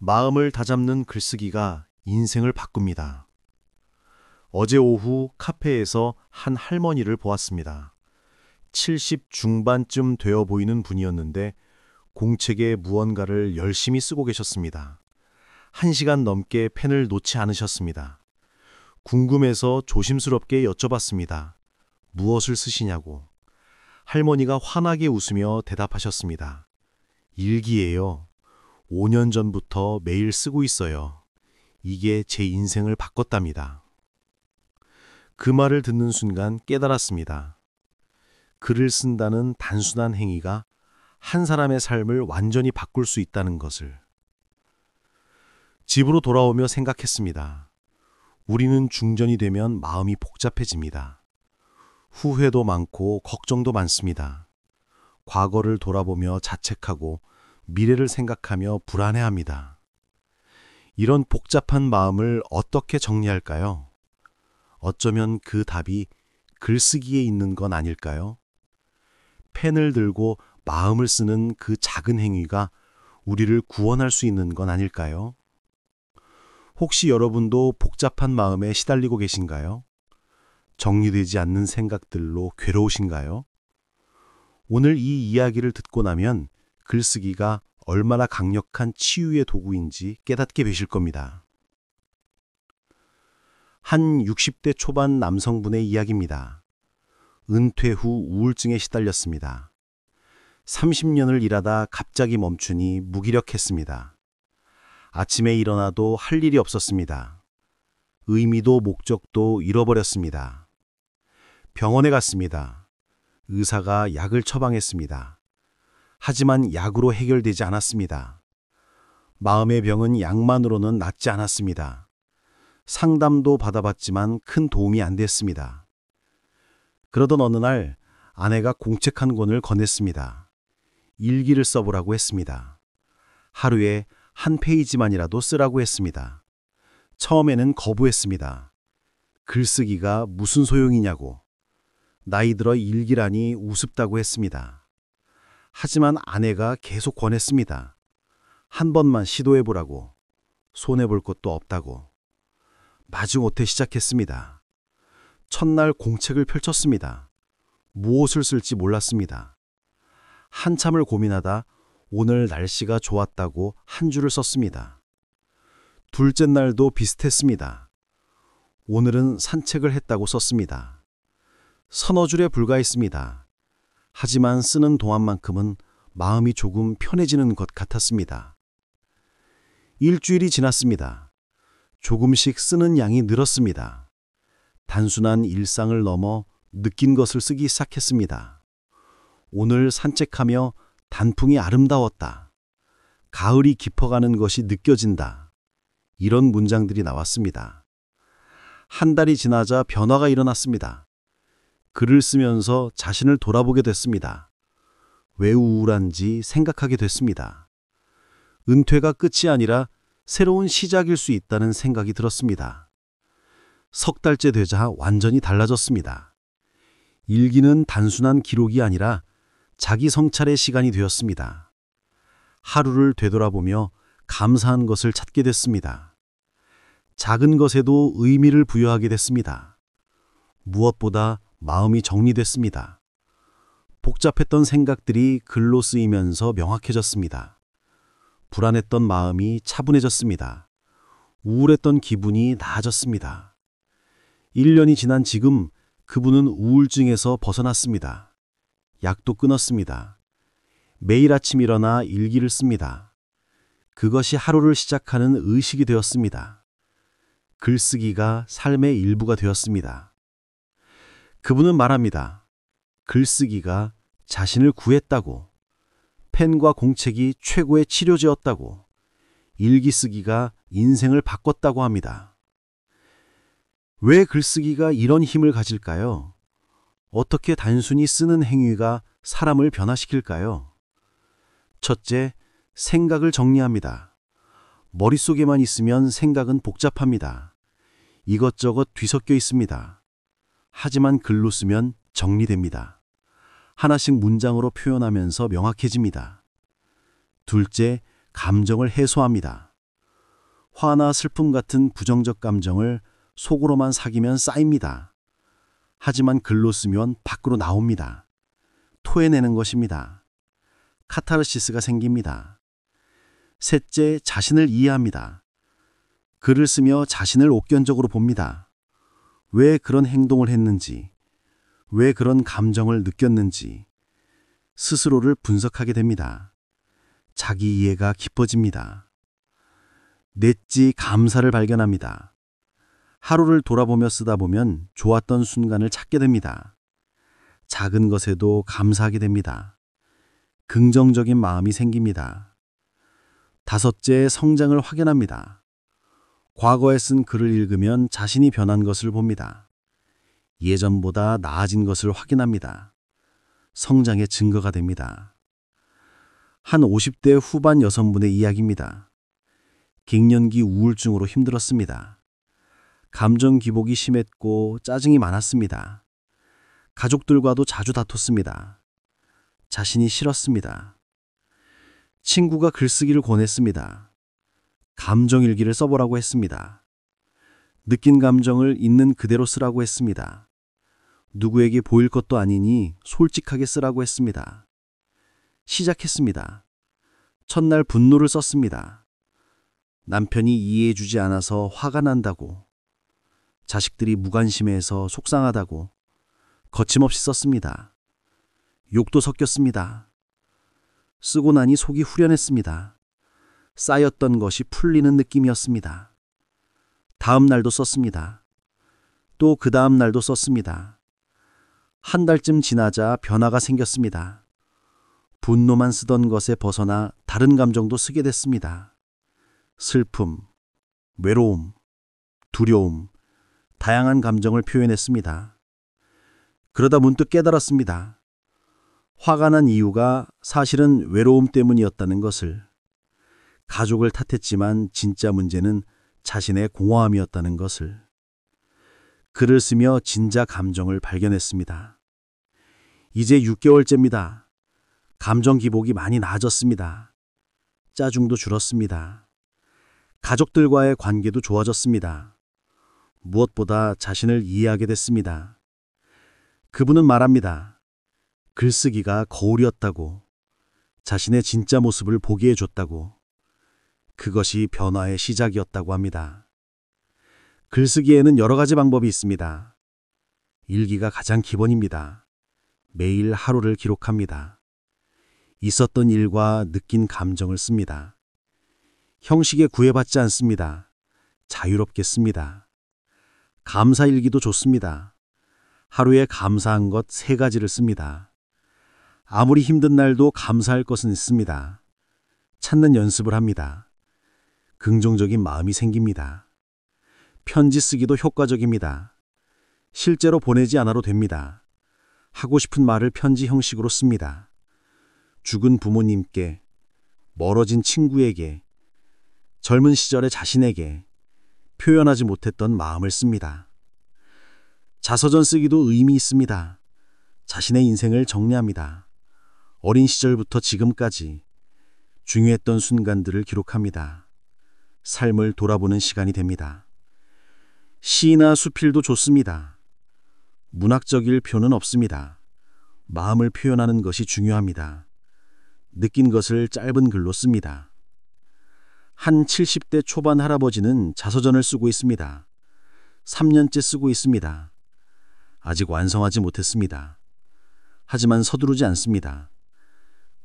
마음을 다잡는 글쓰기가 인생을 바꿉니다. 어제 오후 카페에서 한 할머니를 보았습니다. 70 중반쯤 되어 보이는 분이었는데 공책에 무언가를 열심히 쓰고 계셨습니다. 1시간 넘게 펜을 놓지 않으셨습니다. 궁금해서 조심스럽게 여쭤봤습니다. 무엇을 쓰시냐고. 할머니가 환하게 웃으며 대답하셨습니다. 일기예요. 5년 전부터 매일 쓰고 있어요. 이게 제 인생을 바꿨답니다. 그 말을 듣는 순간 깨달았습니다. 글을 쓴다는 단순한 행위가 한 사람의 삶을 완전히 바꿀 수 있다는 것을. 집으로 돌아오며 생각했습니다. 우리는 중전이 되면 마음이 복잡해집니다. 후회도 많고 걱정도 많습니다. 과거를 돌아보며 자책하고 미래를 생각하며 불안해합니다. 이런 복잡한 마음을 어떻게 정리할까요? 어쩌면 그 답이 글쓰기에 있는 건 아닐까요? 펜을 들고 마음을 쓰는 그 작은 행위가 우리를 구원할 수 있는 건 아닐까요? 혹시 여러분도 복잡한 마음에 시달리고 계신가요? 정리되지 않는 생각들로 괴로우신가요? 오늘 이 이야기를 듣고 나면 글쓰기가 얼마나 강력한 치유의 도구인지 깨닫게 되실 겁니다. 한 60대 초반 남성분의 이야기입니다. 은퇴 후 우울증에 시달렸습니다. 30년을 일하다 갑자기 멈추니 무기력했습니다. 아침에 일어나도 할 일이 없었습니다. 의미도 목적도 잃어버렸습니다. 병원에 갔습니다. 의사가 약을 처방했습니다. 하지만 약으로 해결되지 않았습니다. 마음의 병은 약만으로는 낫지 않았습니다. 상담도 받아봤지만 큰 도움이 안 됐습니다. 그러던 어느 날 아내가 공책 한 권을 건넸습니다. 일기를 써보라고 했습니다. 하루에 한 페이지만이라도 쓰라고 했습니다. 처음에는 거부했습니다. 글쓰기가 무슨 소용이냐고. 나이 들어 일기라니 우습다고 했습니다. 하지만 아내가 계속 권했습니다. 한 번만 시도해보라고. 손해볼 것도 없다고. 마지못해 시작했습니다. 첫날 공책을 펼쳤습니다. 무엇을 쓸지 몰랐습니다. 한참을 고민하다 오늘 날씨가 좋았다고 한 줄을 썼습니다. 둘째 날도 비슷했습니다. 오늘은 산책을 했다고 썼습니다. 서너 줄에 불과했습니다. 하지만 쓰는 동안만큼은 마음이 조금 편해지는 것 같았습니다. 일주일이 지났습니다. 조금씩 쓰는 양이 늘었습니다. 단순한 일상을 넘어 느낀 것을 쓰기 시작했습니다. 오늘 산책하며 단풍이 아름다웠다. 가을이 깊어가는 것이 느껴진다. 이런 문장들이 나왔습니다. 한 달이 지나자 변화가 일어났습니다. 글을 쓰면서 자신을 돌아보게 됐습니다. 왜 우울한지 생각하게 됐습니다. 은퇴가 끝이 아니라 새로운 시작일 수 있다는 생각이 들었습니다. 석 달째 되자 완전히 달라졌습니다. 일기는 단순한 기록이 아니라 자기 성찰의 시간이 되었습니다. 하루를 되돌아보며 감사한 것을 찾게 됐습니다. 작은 것에도 의미를 부여하게 됐습니다. 무엇보다 마음이 정리됐습니다. 복잡했던 생각들이 글로 쓰이면서 명확해졌습니다. 불안했던 마음이 차분해졌습니다. 우울했던 기분이 나아졌습니다. 1년이 지난 지금 그분은 우울증에서 벗어났습니다. 약도 끊었습니다. 매일 아침 일어나 일기를 씁니다. 그것이 하루를 시작하는 의식이 되었습니다. 글쓰기가 삶의 일부가 되었습니다. 그분은 말합니다. 글쓰기가 자신을 구했다고, 펜과 공책이 최고의 치료제였다고, 일기 쓰기가 인생을 바꿨다고 합니다. 왜 글쓰기가 이런 힘을 가질까요? 어떻게 단순히 쓰는 행위가 사람을 변화시킬까요? 첫째, 생각을 정리합니다. 머릿속에만 있으면 생각은 복잡합니다. 이것저것 뒤섞여 있습니다. 하지만 글로 쓰면 정리됩니다. 하나씩 문장으로 표현하면서 명확해집니다. 둘째, 감정을 해소합니다. 화나 슬픔 같은 부정적 감정을 속으로만 사귀면 쌓입니다. 하지만 글로 쓰면 밖으로 나옵니다. 토해내는 것입니다. 카타르시스가 생깁니다. 셋째, 자신을 이해합니다. 글을 쓰며 자신을 옥견적으로 봅니다. 왜 그런 행동을 했는지, 왜 그런 감정을 느꼈는지 스스로를 분석하게 됩니다. 자기 이해가 깊어집니다. 넷째, 감사를 발견합니다. 하루를 돌아보며 쓰다 보면 좋았던 순간을 찾게 됩니다. 작은 것에도 감사하게 됩니다. 긍정적인 마음이 생깁니다. 다섯째, 성장을 확인합니다. 과거에 쓴 글을 읽으면 자신이 변한 것을 봅니다. 예전보다 나아진 것을 확인합니다. 성장의 증거가 됩니다. 한 50대 후반 여성분의 이야기입니다. 갱년기 우울증으로 힘들었습니다. 감정 기복이 심했고 짜증이 많았습니다. 가족들과도 자주 다퉜습니다. 자신이 싫었습니다. 친구가 글쓰기를 권했습니다. 감정일기를 써보라고 했습니다. 느낀 감정을 있는 그대로 쓰라고 했습니다. 누구에게 보일 것도 아니니 솔직하게 쓰라고 했습니다. 시작했습니다. 첫날 분노를 썼습니다. 남편이 이해해주지 않아서 화가 난다고, 자식들이 무관심해서 속상하다고 거침없이 썼습니다. 욕도 섞였습니다. 쓰고 나니 속이 후련했습니다. 쌓였던 것이 풀리는 느낌이었습니다. 다음 날도 썼습니다. 또 그 다음 날도 썼습니다. 한 달쯤 지나자 변화가 생겼습니다. 분노만 쓰던 것에 벗어나 다른 감정도 쓰게 됐습니다. 슬픔, 외로움, 두려움, 다양한 감정을 표현했습니다. 그러다 문득 깨달았습니다. 화가 난 이유가 사실은 외로움 때문이었다는 것을. 가족을 탓했지만 진짜 문제는 자신의 공허함이었다는 것을. 글을 쓰며 진짜 감정을 발견했습니다. 이제 6개월째입니다. 감정 기복이 많이 나아졌습니다. 짜증도 줄었습니다. 가족들과의 관계도 좋아졌습니다. 무엇보다 자신을 이해하게 됐습니다. 그분은 말합니다. 글쓰기가 거울이었다고, 자신의 진짜 모습을 보게 해줬다고, 그것이 변화의 시작이었다고 합니다. 글쓰기에는 여러 가지 방법이 있습니다. 일기가 가장 기본입니다. 매일 하루를 기록합니다. 있었던 일과 느낀 감정을 씁니다. 형식에 구애받지 않습니다. 자유롭게 씁니다. 감사일기도 좋습니다. 하루에 감사한 것 3가지를 씁니다. 아무리 힘든 날도 감사할 것은 있습니다. 찾는 연습을 합니다. 긍정적인 마음이 생깁니다. 편지 쓰기도 효과적입니다. 실제로 보내지 않아도 됩니다. 하고 싶은 말을 편지 형식으로 씁니다. 죽은 부모님께, 멀어진 친구에게, 젊은 시절의 자신에게 표현하지 못했던 마음을 씁니다. 자서전 쓰기도 의미 있습니다. 자신의 인생을 정리합니다. 어린 시절부터 지금까지 중요했던 순간들을 기록합니다. 삶을 돌아보는 시간이 됩니다. 시나 수필도 좋습니다. 문학적일 필요는 없습니다. 마음을 표현하는 것이 중요합니다. 느낀 것을 짧은 글로 씁니다. 한 70대 초반 할아버지는 자서전을 쓰고 있습니다. 3년째 쓰고 있습니다. 아직 완성하지 못했습니다. 하지만 서두르지 않습니다.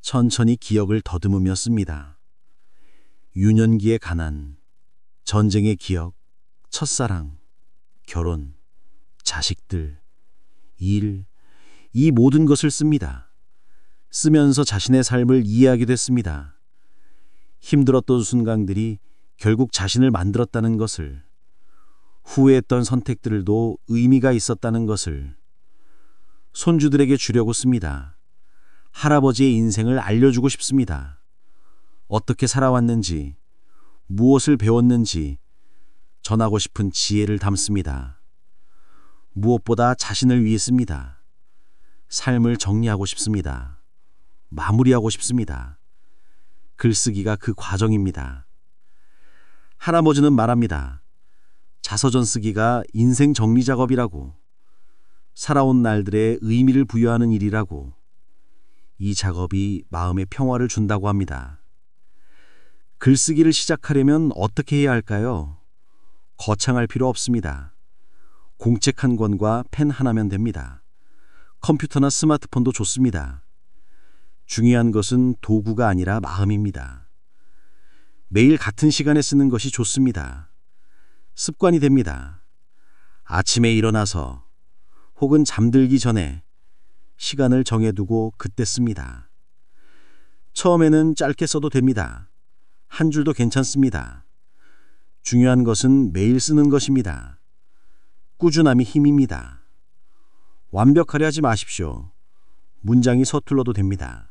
천천히 기억을 더듬으며 씁니다. 유년기의 가난, 전쟁의 기억, 첫사랑, 결혼, 자식들, 일, 이 모든 것을 씁니다. 쓰면서 자신의 삶을 이해하게 됐습니다. 힘들었던 순간들이 결국 자신을 만들었다는 것을, 후회했던 선택들도 의미가 있었다는 것을, 손주들에게 주려고 씁니다. 할아버지의 인생을 알려주고 싶습니다. 어떻게 살아왔는지, 무엇을 배웠는지 전하고 싶은 지혜를 담습니다. 무엇보다 자신을 위해 씁니다. 삶을 정리하고 싶습니다. 마무리하고 싶습니다. 글쓰기가 그 과정입니다. 할아버지는 말합니다. 자서전 쓰기가 인생 정리 작업이라고. 살아온 날들의 의미를 부여하는 일이라고. 이 작업이 마음의 평화를 준다고 합니다. 글쓰기를 시작하려면 어떻게 해야 할까요? 거창할 필요 없습니다. 공책 한 권과 펜 하나면 됩니다. 컴퓨터나 스마트폰도 좋습니다. 중요한 것은 도구가 아니라 마음입니다. 매일 같은 시간에 쓰는 것이 좋습니다. 습관이 됩니다. 아침에 일어나서 혹은 잠들기 전에 시간을 정해두고 그때 씁니다. 처음에는 짧게 써도 됩니다. 한 줄도 괜찮습니다. 중요한 것은 매일 쓰는 것입니다. 꾸준함이 힘입니다. 완벽하려 하지 마십시오. 문장이 서툴러도 됩니다.